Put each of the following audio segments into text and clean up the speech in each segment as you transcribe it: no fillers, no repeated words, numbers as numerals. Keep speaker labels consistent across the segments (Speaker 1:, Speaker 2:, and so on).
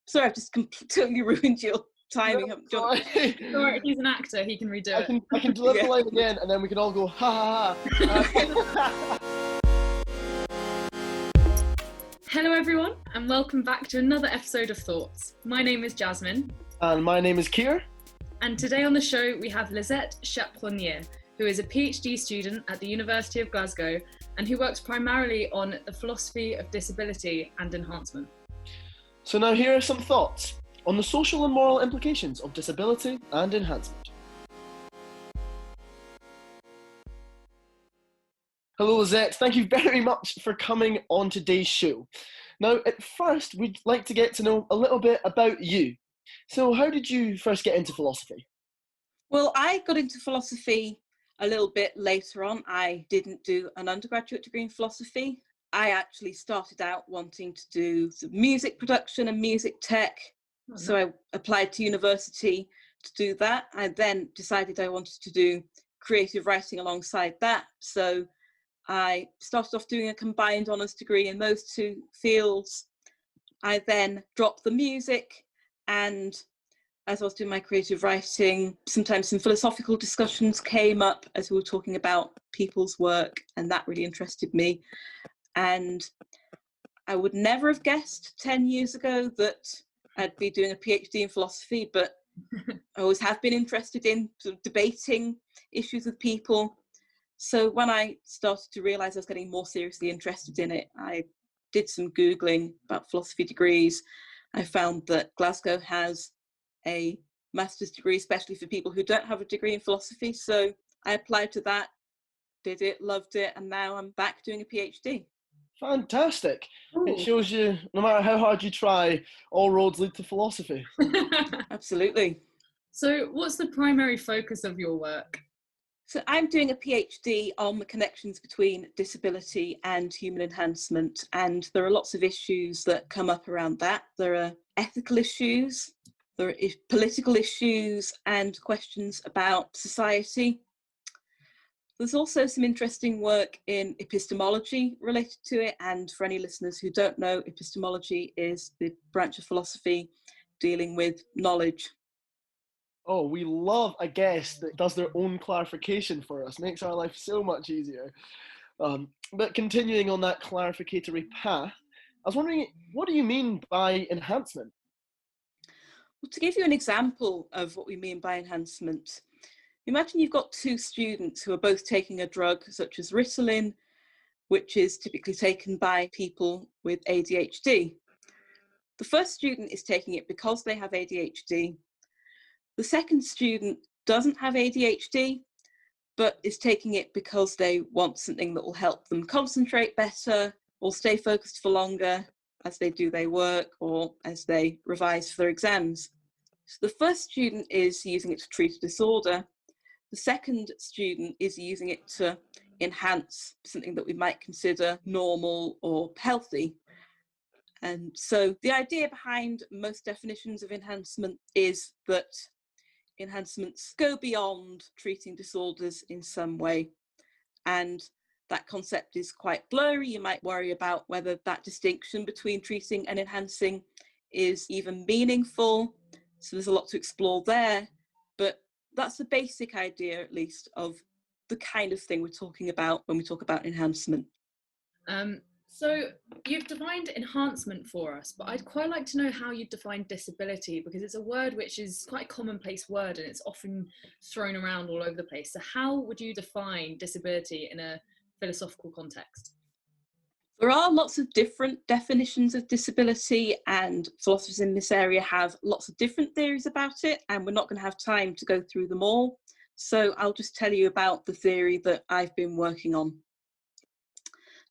Speaker 1: Sorry, I've just completely ruined your timing.
Speaker 2: No,
Speaker 3: Or he's an actor, he can redo it.
Speaker 2: I can deliver the line again, and then we can all go, ha ha ha.
Speaker 3: Hello everyone, and welcome back to another episode of Thoughts. My name is Jasmine.
Speaker 2: And my name is Kier.
Speaker 3: And today on the show we have Lysette Chaproniere, who is a PhD student at the University of Glasgow and who works primarily on the philosophy of disability and enhancement.
Speaker 2: So now here are some thoughts on the social and moral implications of disability and enhancement. Hello Lysette, thank you very much for coming on today's show. Now at first we'd like to get to know a little bit about you. So how did you first get into philosophy?
Speaker 1: Well, I got into philosophy a little bit later on. I didn't do an undergraduate degree in philosophy. I actually started out wanting to do some music production and music tech. So I applied to university to do that. I then decided I wanted to do creative writing alongside that. So I started off doing a combined honours degree in those two fields. I then dropped the music, and as I was doing my creative writing, sometimes some philosophical discussions came up as we were talking about people's work, and that really interested me. And I would never have guessed 10 years ago that I'd be doing a PhD in philosophy, but I always have been interested in sort of debating issues with people. So when I started to realise I was getting more seriously interested in it, I did some Googling about philosophy degrees. I found that Glasgow has a master's degree, especially for people who don't have a degree in philosophy. So I applied to that, did it, loved it, and now I'm back doing a PhD.
Speaker 2: Fantastic.
Speaker 3: Ooh.
Speaker 2: It shows you, no matter how hard you try, all roads lead to philosophy.
Speaker 1: Absolutely.
Speaker 3: So what's the primary focus of your work?
Speaker 1: So I'm doing a PhD on the connections between disability and human enhancement, and there are lots of issues that come up around that. There are ethical issues, there are political issues, and questions about society. There's also some interesting work in epistemology related to it, and for any listeners who don't know, epistemology is the branch of philosophy dealing with knowledge.
Speaker 2: Oh, we love a guest that does their own clarification for us. Makes our life so much easier. But continuing on that clarificatory path, I was wondering, what do you mean by enhancement?
Speaker 1: Well, to give you an example of what we mean by enhancement, imagine you've got two students who are both taking a drug such as Ritalin, which is typically taken by people with ADHD. The first student is taking it because they have ADHD. The second student doesn't have ADHD, but is taking it because they want something that will help them concentrate better or stay focused for longer as they do their work or as they revise for their exams. So the first student is using it to treat a disorder. The second student is using it to enhance something that we might consider normal or healthy. And so the idea behind most definitions of enhancement is that enhancements go beyond treating disorders in some way. And that concept is quite blurry. You might worry about whether that distinction between treating and enhancing is even meaningful. So there's a lot to explore there. But that's the basic idea, at least, of the kind of thing we're talking about when we talk about enhancement.
Speaker 3: So you've defined enhancement for us, but I'd quite like to know how you define disability, because it's a word which is quite a commonplace word and it's often thrown around all over the place. So how would you define disability in a philosophical context?
Speaker 1: There are lots of different definitions of disability, and philosophers in this area have lots of different theories about it, and we're not going to have time to go through them all. So I'll just tell you about the theory that I've been working on.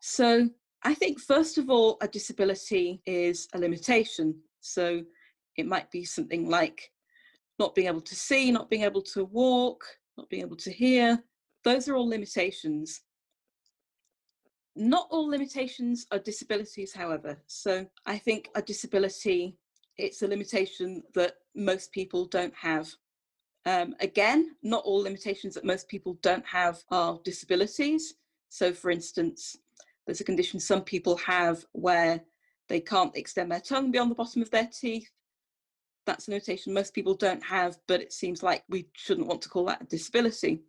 Speaker 1: So I think, first of all, a disability is a limitation. So it might be something like not being able to see, not being able to walk, not being able to hear. Those are all limitations. Not all limitations are disabilities, however. So I think a disability, it's a limitation that most people don't have. Again, not all limitations that most people don't have are disabilities. So for instance, there's a condition some people have where they can't extend their tongue beyond the bottom of their teeth. That's a limitation most people don't have, but it seems like we shouldn't want to call that a disability.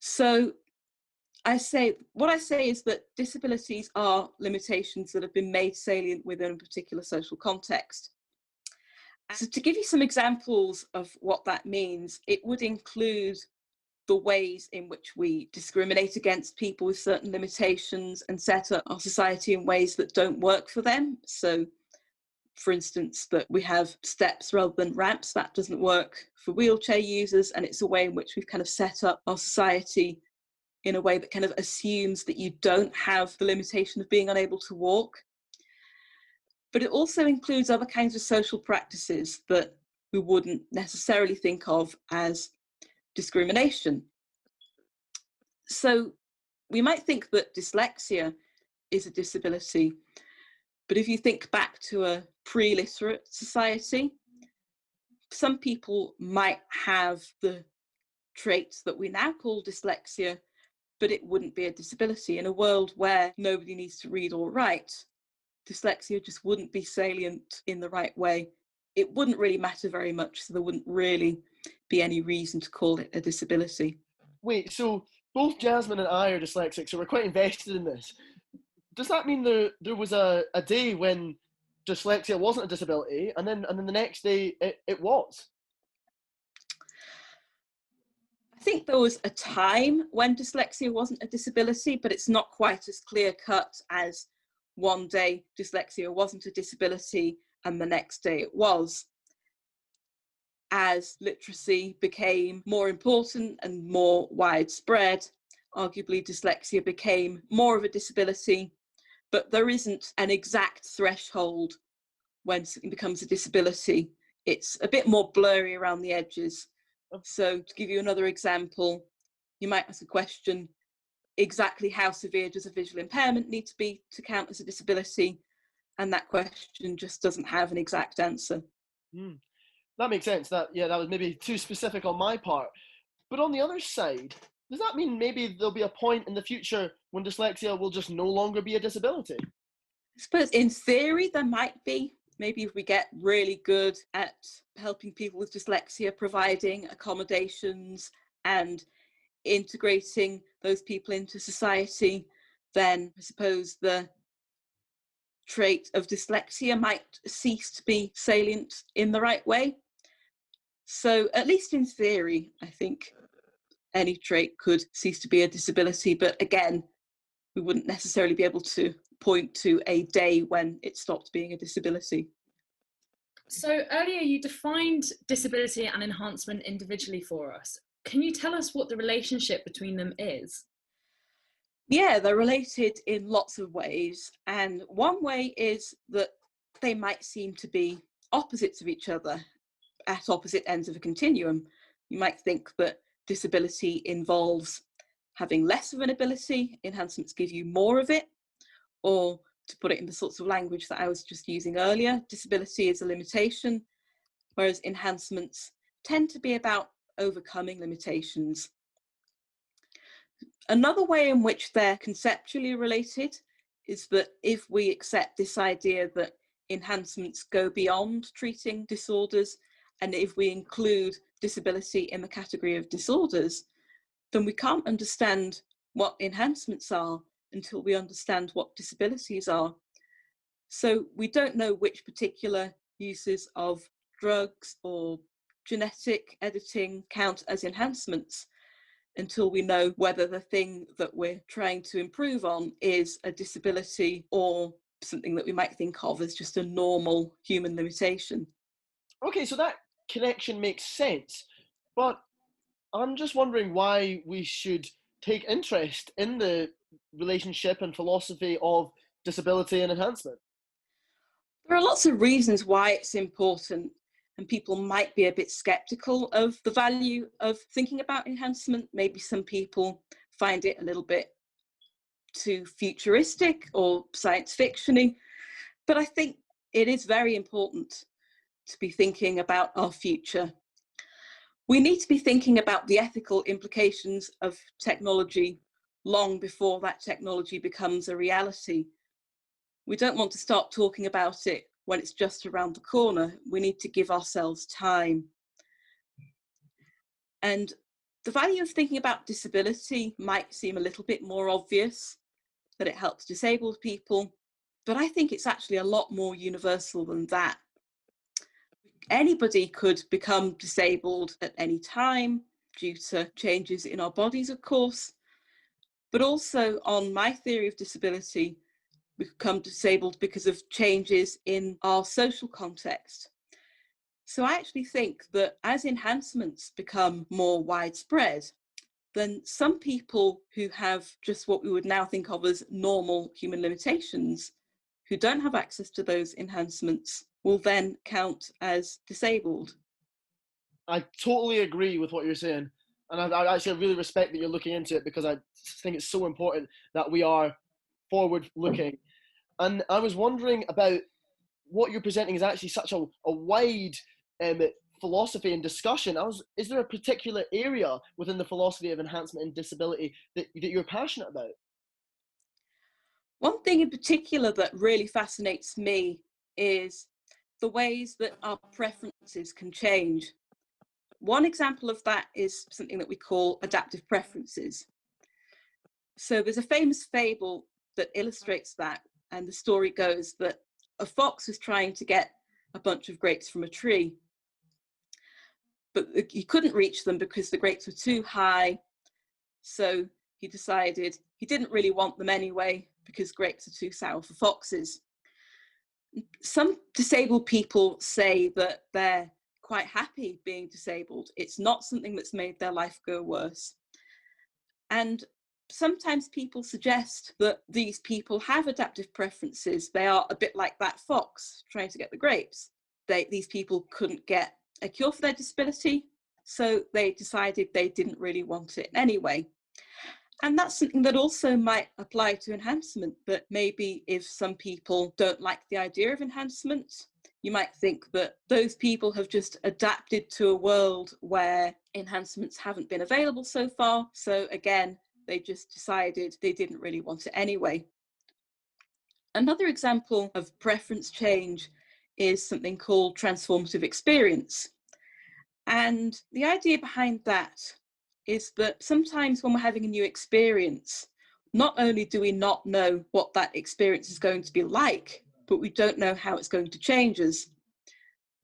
Speaker 1: So what I say is that disabilities are limitations that have been made salient within a particular social context. So to give you some examples of what that means, it would include the ways in which we discriminate against people with certain limitations and set up our society in ways that don't work for them. So, for instance, that we have steps rather than ramps, that doesn't work for wheelchair users, and it's a way in which we've kind of set up our society in a way that kind of assumes that you don't have the limitation of being unable to walk. But it also includes other kinds of social practices that we wouldn't necessarily think of as discrimination. So we might think that dyslexia is a disability, but if you think back to a pre-literate society, some people might have the traits that we now call dyslexia, but it wouldn't be a disability. In a world where nobody needs to read or write, dyslexia just wouldn't be salient in the right way. It wouldn't really matter very much, so there wouldn't really be any reason to call it a disability.
Speaker 2: Wait, so both Jasmine and I are dyslexic, so we're quite invested in this. Does that mean there was a day when dyslexia wasn't a disability, and then the next day it was?
Speaker 1: I think there was a time when dyslexia wasn't a disability, but it's not quite as clear cut as one day dyslexia wasn't a disability and the next day it was. As literacy became more important and more widespread, arguably dyslexia became more of a disability, but there isn't an exact threshold when something becomes a disability. It's a bit more blurry around the edges. So to give you another example, you might ask a question, exactly how severe does a visual impairment need to be to count as a disability? And that question just doesn't have an exact answer.
Speaker 2: That makes sense. That was maybe too specific on my part. But on the other side, does that mean maybe there'll be a point in the future when dyslexia will just no longer be a disability?
Speaker 1: I suppose in theory there might be. Maybe if we get really good at helping people with dyslexia, providing accommodations and integrating those people into society, then I suppose the trait of dyslexia might cease to be salient in the right way. So at least in theory, I think any trait could cease to be a disability. But again, we wouldn't necessarily be able to point to a day when it stopped being a disability.
Speaker 3: So earlier you defined disability and enhancement individually for us. Can you tell us what the relationship between them is?
Speaker 1: Yeah, they're related in lots of ways. And one way is that they might seem to be opposites of each other at opposite ends of a continuum. You might think that disability involves having less of an ability, enhancements give you more of it, or to put it in the sorts of language that I was just using earlier, disability is a limitation, whereas enhancements tend to be about overcoming limitations. Another way in which they're conceptually related is that if we accept this idea that enhancements go beyond treating disorders, and if we include disability in the category of disorders, then we can't understand what enhancements are until we understand what disabilities are. So we don't know which particular uses of drugs or genetic editing count as enhancements until we know whether the thing that we're trying to improve on is a disability or something that we might think of as just a normal human limitation.
Speaker 2: Okay, so that connection makes sense, but I'm just wondering why we should take interest in the relationship and philosophy of disability and enhancement.
Speaker 1: There are lots of reasons why it's important, and people might be a bit skeptical of the value of thinking about enhancement. Maybe some people find it a little bit too futuristic or science fiction-y, but I think it is very important to be thinking about our future. We need to be thinking about the ethical implications of technology long before that technology becomes a reality. We don't want to start talking about it when it's just around the corner. We need to give ourselves time. And the value of thinking about disability might seem a little bit more obvious, that it helps disabled people, but I think it's actually a lot more universal than that. Anybody could become disabled at any time due to changes in our bodies, of course, but also on my theory of disability, we become disabled because of changes in our social context. So I actually think that as enhancements become more widespread, then some people who have just what we would now think of as normal human limitations, who don't have access to those enhancements, will then count as disabled.
Speaker 2: I totally agree with what you're saying. And I actually really respect that you're looking into it, because I think it's so important that we are forward looking. And I was wondering about what you're presenting is actually such a wide philosophy and discussion. Is there a particular area within the philosophy of enhancement and disability that you're passionate about?
Speaker 1: One thing in particular that really fascinates me is the ways that our preferences can change. One example of that is something that we call adaptive preferences. So there's a famous fable that illustrates that, and the story goes that a fox was trying to get a bunch of grapes from a tree, but he couldn't reach them because the grapes were too high. So he decided he didn't really want them anyway, because grapes are too sour for foxes. Some disabled people say that they're quite happy being disabled. It's not something that's made their life go worse. And sometimes people suggest that these people have adaptive preferences. They are a bit like that fox trying to get the grapes. These people couldn't get a cure for their disability, so they decided they didn't really want it anyway. And that's something that also might apply to enhancement, that maybe if some people don't like the idea of enhancement, you might think that those people have just adapted to a world where enhancements haven't been available so far. So again, they just decided they didn't really want it anyway. Another example of preference change is something called transformative experience. And the idea behind that is that sometimes when we're having a new experience, not only do we not know what that experience is going to be like, but we don't know how it's going to change us.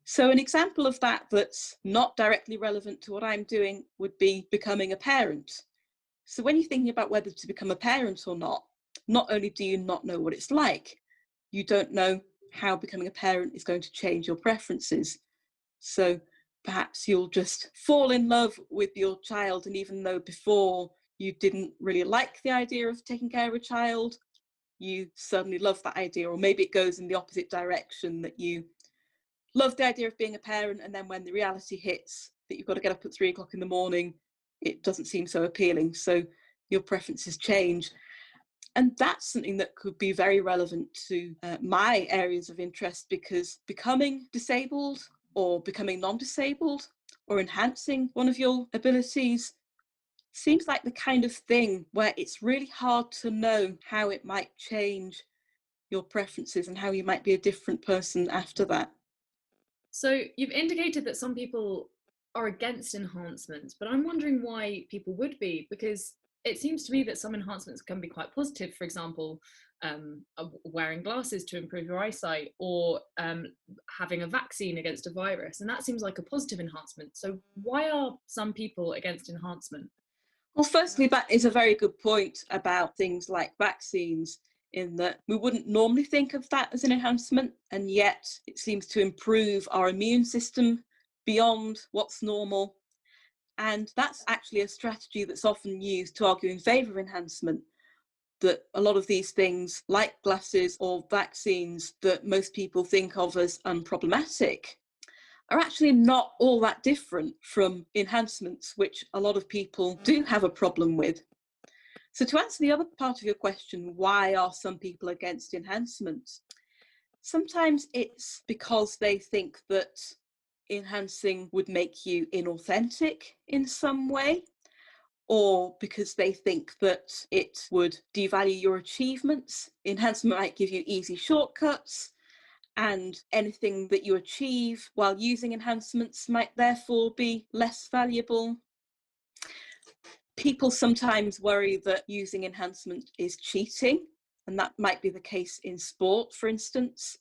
Speaker 1: So an example of that that's not directly relevant to what I'm doing would be becoming a parent. So when you're thinking about whether to become a parent or not only do you not know what it's like, you don't know how becoming a parent is going to change your preferences. So perhaps you'll just fall in love with your child, and even though before you didn't really like the idea of taking care of a child, you suddenly love that idea. Or maybe it goes in the opposite direction, that you love the idea of being a parent, and then when the reality hits that you've got to get up at 3 o'clock in the morning, it doesn't seem so appealing, so your preferences change. And that's something that could be very relevant to my areas of interest, because becoming disabled or becoming non-disabled or enhancing one of your abilities seems like the kind of thing where it's really hard to know how it might change your preferences and how you might be a different person after that.
Speaker 3: So you've indicated that some people are against enhancements, but I'm wondering why people would be, because it seems to me that some enhancements can be quite positive. For example, wearing glasses to improve your eyesight, or having a vaccine against a virus, and that seems like a positive enhancement. So why are some people against enhancement?
Speaker 1: Well, firstly, that is a very good point about things like vaccines, in that we wouldn't normally think of that as an enhancement, and yet it seems to improve our immune system beyond what's normal. And that's actually a strategy that's often used to argue in favour of enhancement, that a lot of these things, like glasses or vaccines, that most people think of as unproblematic, are actually not all that different from enhancements, which a lot of people do have a problem with. So to answer the other part of your question, why are some people against enhancements? Sometimes it's because they think that enhancing would make you inauthentic in some way, or because they think that it would devalue your achievements. Enhancement might give you easy shortcuts, and anything that you achieve while using enhancements might therefore be less valuable. People sometimes worry that using enhancement is cheating, and that might be the case in sport, for instance,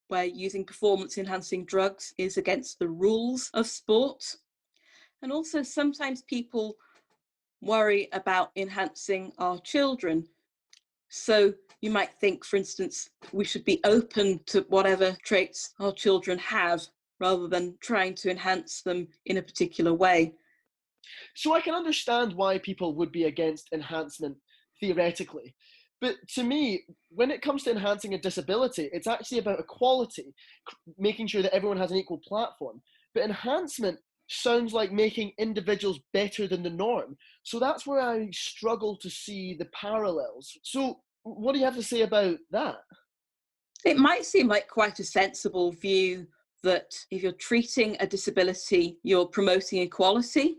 Speaker 1: where using performance-enhancing drugs is against the rules of sport. And also sometimes people worry about enhancing our children. So you might think, for instance, we should be open to whatever traits our children have rather than trying to enhance them in a particular way.
Speaker 2: So I can understand why people would be against enhancement theoretically. But to me, when it comes to enhancing a disability, it's actually about equality, making sure that everyone has an equal platform. But enhancement sounds like making individuals better than the norm. So that's where I struggle to see the parallels. So what do you have to say about that?
Speaker 1: It might seem like quite a sensible view that if you're treating a disability, you're promoting equality.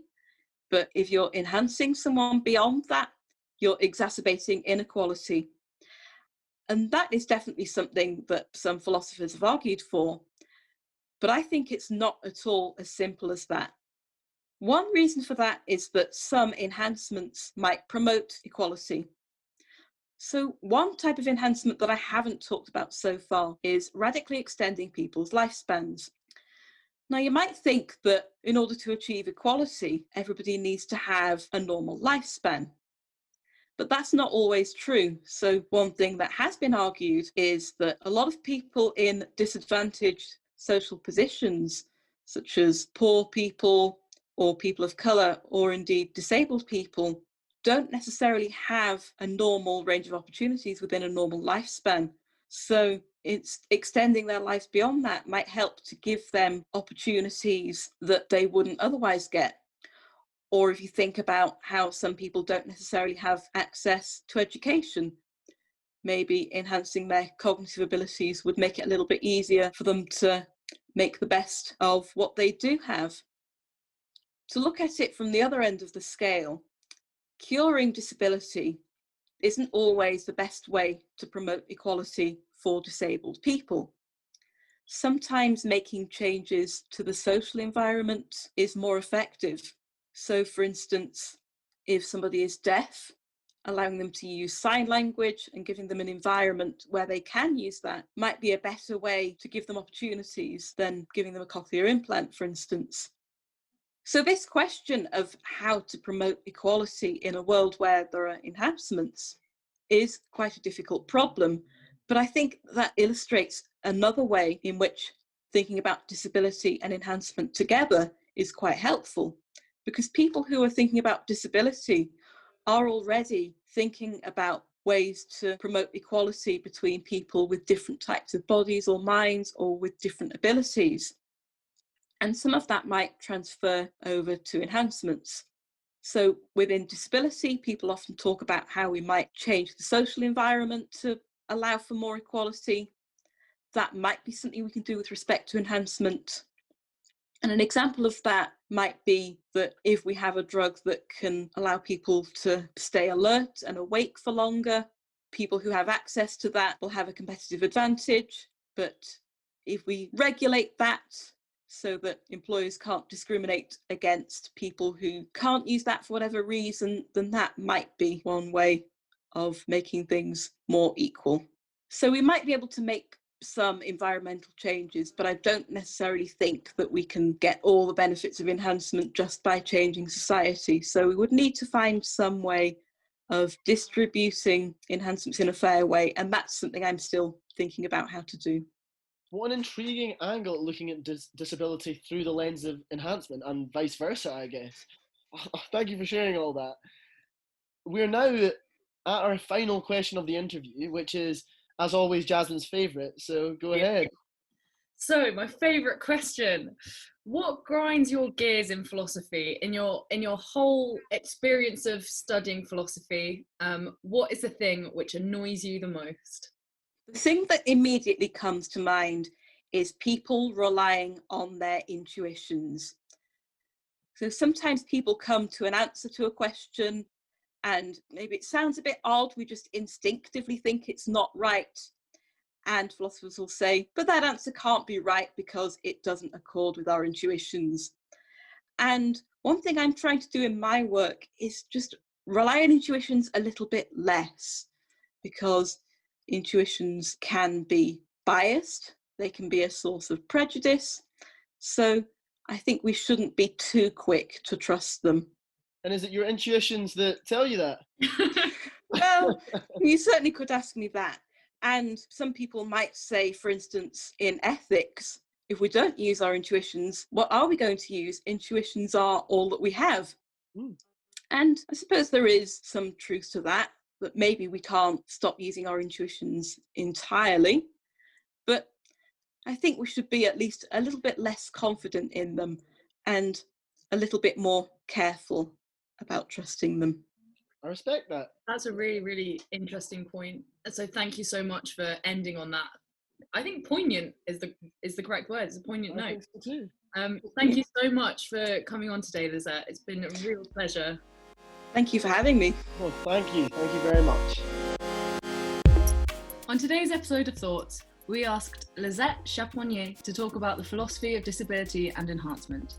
Speaker 1: But if you're enhancing someone beyond that, you're exacerbating inequality. And that is definitely something that some philosophers have argued for. But I think it's not at all as simple as that. One reason for that is that some enhancements might promote equality. So one type of enhancement that I haven't talked about so far is radically extending people's lifespans. Now, you might think that in order to achieve equality, everybody needs to have a normal lifespan. But that's not always true. So one thing that has been argued is that a lot of people in disadvantaged social positions, such as poor people or people of colour, or indeed disabled people, don't necessarily have a normal range of opportunities within a normal lifespan. So it's extending their lives beyond that might help to give them opportunities that they wouldn't otherwise get. Or if you think about how some people don't necessarily have access to education, maybe enhancing their cognitive abilities would make it a little bit easier for them to make the best of what they do have. To look at it from the other end of the scale, curing disability isn't always the best way to promote equality for disabled people. Sometimes making changes to the social environment is more effective. So, for instance, if somebody is deaf, allowing them to use sign language and giving them an environment where they can use that might be a better way to give them opportunities than giving them a cochlear implant, for instance. So this question of how to promote equality in a world where there are enhancements is quite a difficult problem, but I think that illustrates another way in which thinking about disability and enhancement together is quite helpful, because people who are thinking about disability are already thinking about ways to promote equality between people with different types of bodies or minds or with different abilities. And some of that might transfer over to enhancements. So within disability, people often talk about how we might change the social environment to allow for more equality. That might be something we can do with respect to enhancement. And an example of that might be that if we have a drug that can allow people to stay alert and awake for longer, people who have access to that will have a competitive advantage. But if we regulate that so that employers can't discriminate against people who can't use that for whatever reason, then that might be one way of making things more equal. So we might be able to make some environmental changes, but I don't necessarily think that we can get all the benefits of enhancement just by changing society. So we would need to find some way of distributing enhancements in a fair way, and that's something I'm still thinking about how to do.
Speaker 2: What an intriguing angle at looking at disability through the lens of enhancement and vice versa, I guess. Thank you for sharing all that. We're now at our final question of the interview, which is, as always, Jasmine's favourite. So go ahead.
Speaker 3: So my favourite question: what grinds your gears in philosophy, in your whole experience of studying philosophy? What is the thing which annoys you the most?
Speaker 1: The thing that immediately comes to mind is people relying on their intuitions. So sometimes people come to an answer to a question and maybe it sounds a bit odd, we just instinctively think it's not right. And philosophers will say, but that answer can't be right because it doesn't accord with our intuitions. And one thing I'm trying to do in my work is just rely on intuitions a little bit less, because intuitions can be biased, they can be a source of prejudice. So I think we shouldn't be too quick to trust them.
Speaker 2: And is it your intuitions that tell you that?
Speaker 1: Well, you certainly could ask me that. And some people might say, for instance, in ethics, if we don't use our intuitions, what are we going to use? Intuitions are all that we have. And I suppose there is some truth to that, that maybe we can't stop using our intuitions entirely. But I think we should be at least a little bit less confident in them and a little bit more careful about trusting them.
Speaker 2: I respect that.
Speaker 3: That's a really, really interesting point. So thank you so much for ending on that. I think poignant is the correct word. It's a poignant note.
Speaker 2: I think so too.
Speaker 3: Thank you so much for coming on today, Lysette. It's been a real pleasure.
Speaker 1: Thank you for having me.
Speaker 2: Well, thank you. Thank you very much.
Speaker 3: On today's episode of Thoughts, we asked Lysette Chaproniere to talk about the philosophy of disability and enhancement.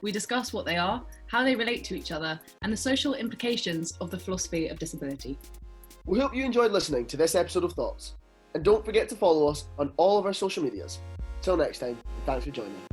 Speaker 3: We discuss what they are, how they relate to each other, and the social implications of the philosophy of disability.
Speaker 2: We hope you enjoyed listening to this episode of Thoughts. And don't forget to follow us on all of our social medias. Till next time, thanks for joining.